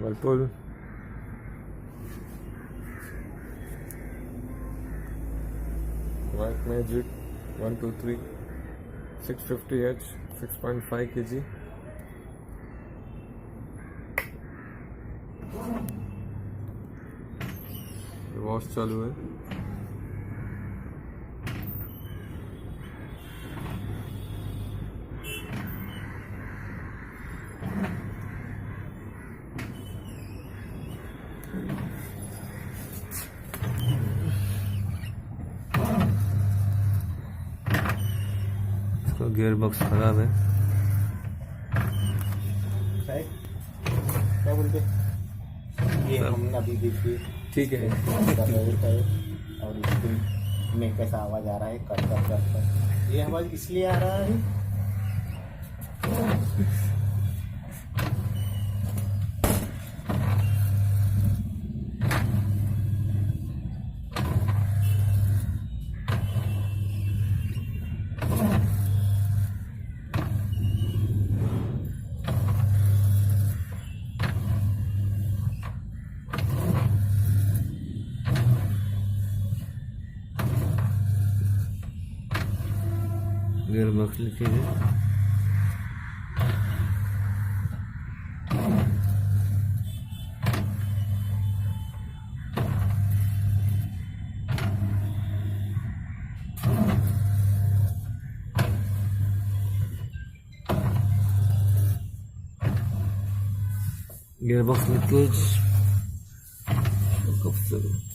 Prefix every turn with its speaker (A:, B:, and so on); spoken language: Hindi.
A: Whirlpool, white magic 123 650H 6.5 kg। Wash चालू है। इसका गियर बॉक्स खराब है।
B: क्या बोलते ये हमने अभी देखी,
A: ठीक है।
B: और इसके में कैसा आवाज आ रहा है, कट कट कट कट। ये आवाज इसलिए आ रहा है
A: गियर बॉक्स लिखे हैं। गियर बॉक्स लीकेज कब से